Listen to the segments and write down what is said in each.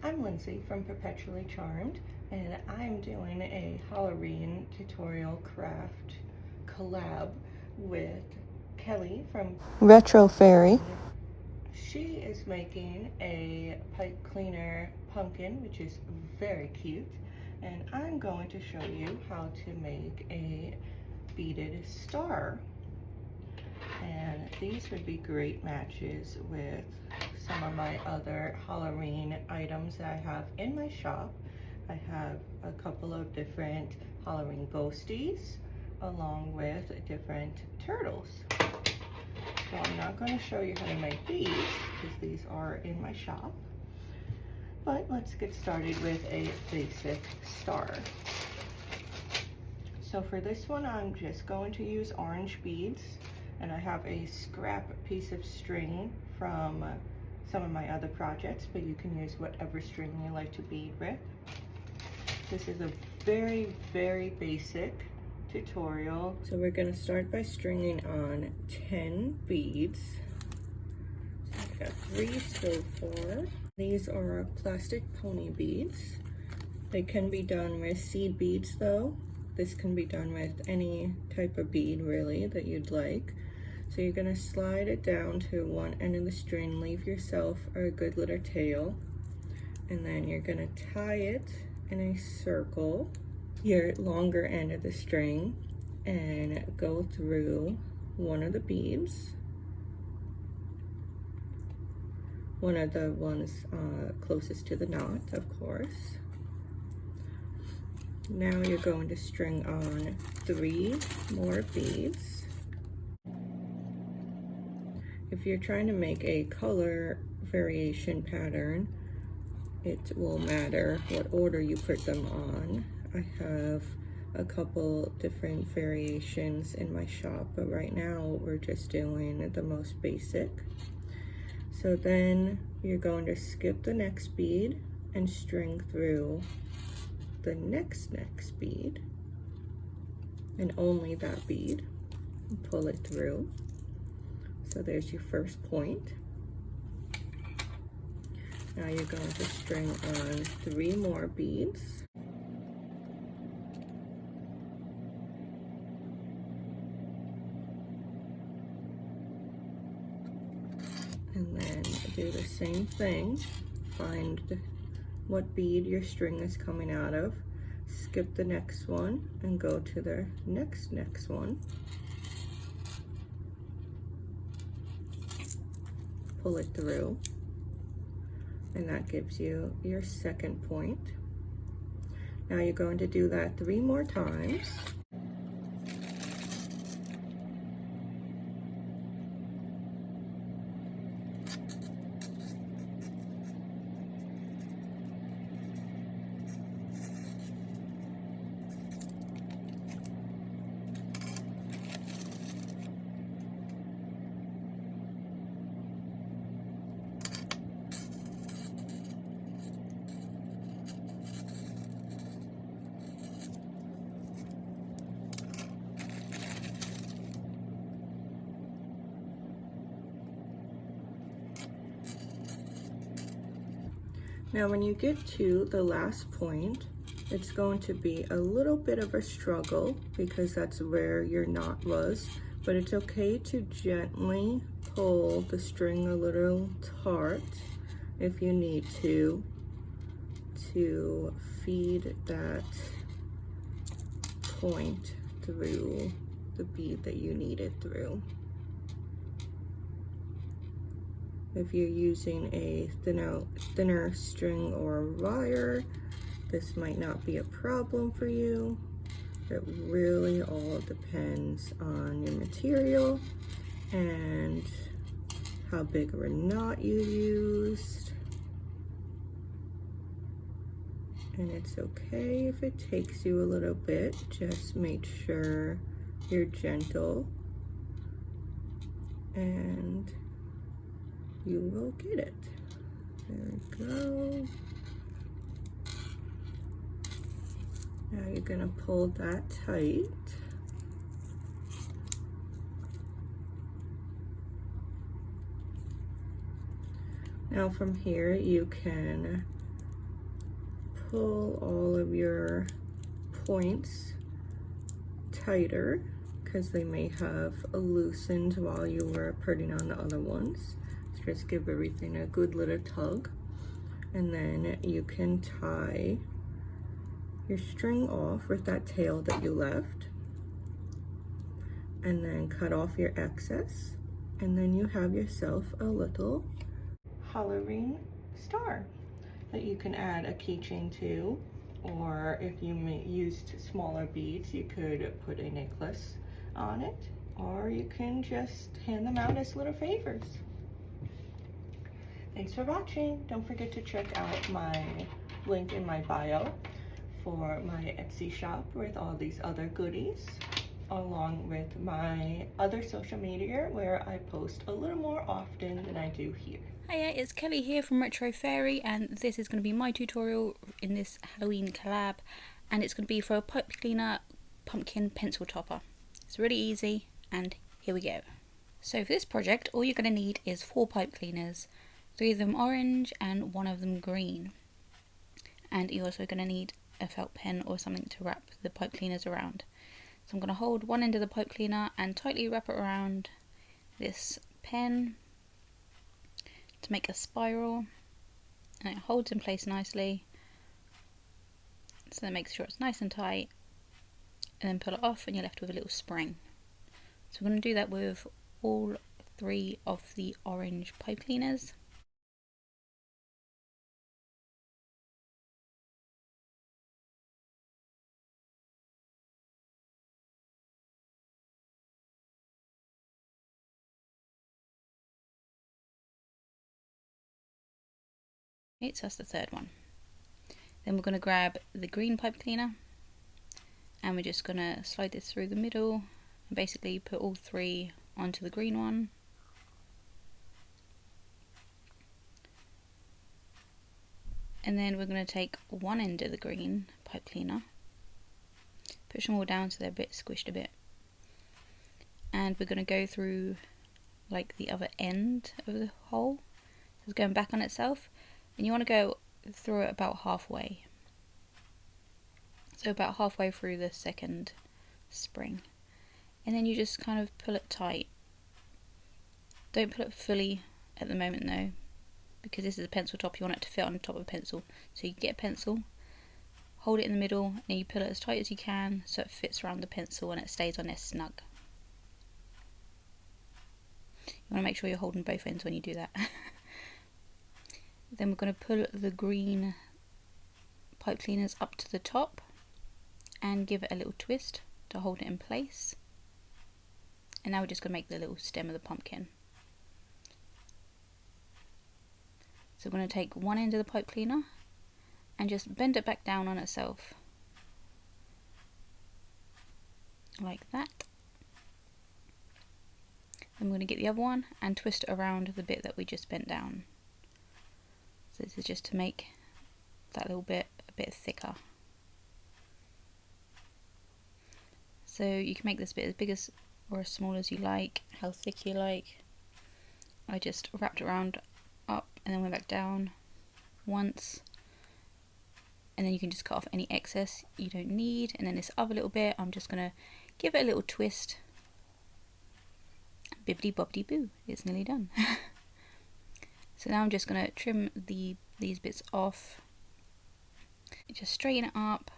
I'm Lindsay from Perpetually Charmed, and I'm doing a Halloween tutorial craft collab with Kelly from Retro Fairy. She is making a pipe cleaner pumpkin, which is very cute, and I'm going to show you how to make a beaded star. And these would be great matches with some of my other Halloween items that I have in my shop. I have a couple of different Halloween ghosties along with different turtles. So I'm not going to show you how to make these because these are in my shop. But let's get started with a basic star. So for this one, I'm just going to use orange beads. And I have a scrap piece of string from some of my other projects, but you can use whatever string you like to bead with. This is a very, very basic tutorial. So we're going to start by stringing on 10 beads. So I've got 3 so far. These are plastic pony beads. They can be done with seed beads though. This can be done with any type of bead really that you'd like. So you're going to slide it down to one end of the string, leave yourself a good little tail, and then you're going to tie it in a circle, your longer end of the string, and go through one of the beads, one of the ones closest to the knot, of course. Now you're going to string on 3 more beads. If you're trying to make a color variation pattern, it will matter what order you put them on. I have a couple different variations in my shop, but right now we're just doing the most basic. So then you're going to skip the next bead and string through the next bead, and only that bead, and pull it through. So there's your first point. Now you're going to string on 3 more beads. And then do the same thing. Find what bead your string is coming out of. Skip the next one and go to the next one. Pull it through, and that gives you your second point. Now you're going to do that 3 more times. Now when you get to the last point, it's going to be a little bit of a struggle because that's where your knot was, but it's okay to gently pull the string a little taut if you need to feed that point through the bead that you need it through. If you're using a thinner string or wire, this might not be a problem for you. It really all depends on your material and how big of a knot you used. And it's okay if it takes you a little bit, just make sure you're gentle and you will get it. There we go. Now you're gonna pull that tight. Now from here you can pull all of your points tighter because they may have loosened while you were putting on the other ones. So just give everything a good little tug, and then you can tie your string off with that tail that you left, and then cut off your excess, and then you have yourself a little Halloween star that you can add a keychain to, or if you used smaller beads, you could put a necklace on it, or you can just hand them out as little favors. Thanks for watching. Don't forget to check out my link in my bio for my Etsy shop with all these other goodies, along with my other social media where I post a little more often than I do here. Hiya, it's Kelly here from Retro Fairy, and this is going to be my tutorial in this Halloween collab, and it's going to be for a pipe cleaner pumpkin pencil topper. It's really easy, and here we go. So for this project, all you're going to need is 4 pipe cleaners, 3 of them orange and 1 of them green. And you're also going to need a felt pen or something to wrap the pipe cleaners around. So I'm going to hold one end of the pipe cleaner and tightly wrap it around this pen to make a spiral, and it holds in place nicely, so that makes sure it's nice and tight, and then pull it off and you're left with a little spring. So we're going to do that with all 3 of the orange pipe cleaners. Okay, so that's the 3rd one. Then we're going to grab the green pipe cleaner, and we're just going to slide this through the middle and basically put all 3 onto the green one. And then we're going to take one end of the green pipe cleaner, push them all down so they're a bit squished a bit, and we're going to go through like the other end of the hole, so it's going back on itself, and you want to go through it about halfway. So about halfway through the 2nd spring, and then you just kind of pull it tight. Don't pull it fully at the moment though, because this is a pencil top, you want it to fit on the top of a pencil. So you get a pencil, hold it in the middle, and you pull it as tight as you can so it fits around the pencil and it stays on there snug. You want to make sure you're holding both ends when you do that. Then we're going to pull the green pipe cleaners up to the top and give it a little twist to hold it in place. And now we're just going to make the little stem of the pumpkin. So we're going to take one end of the pipe cleaner and just bend it back down on itself, like that. Then we're going to get the other one and twist it around the bit that we just bent down. So this is just to make that little bit a bit thicker. So you can make this bit as big as or as small as you like, how thick you like. I just wrapped it around up and then went back down once, and then you can just cut off any excess you don't need. And then this other little bit, I'm just going to give it a little twist. Bibbidi bobbidi boo, it's nearly done. So now I'm just going to trim these bits off, just straighten it up,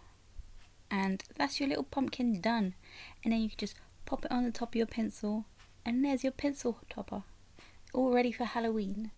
and that's your little pumpkin done. And then you can just pop it on the top of your pencil, and there's your pencil topper, all ready for Halloween.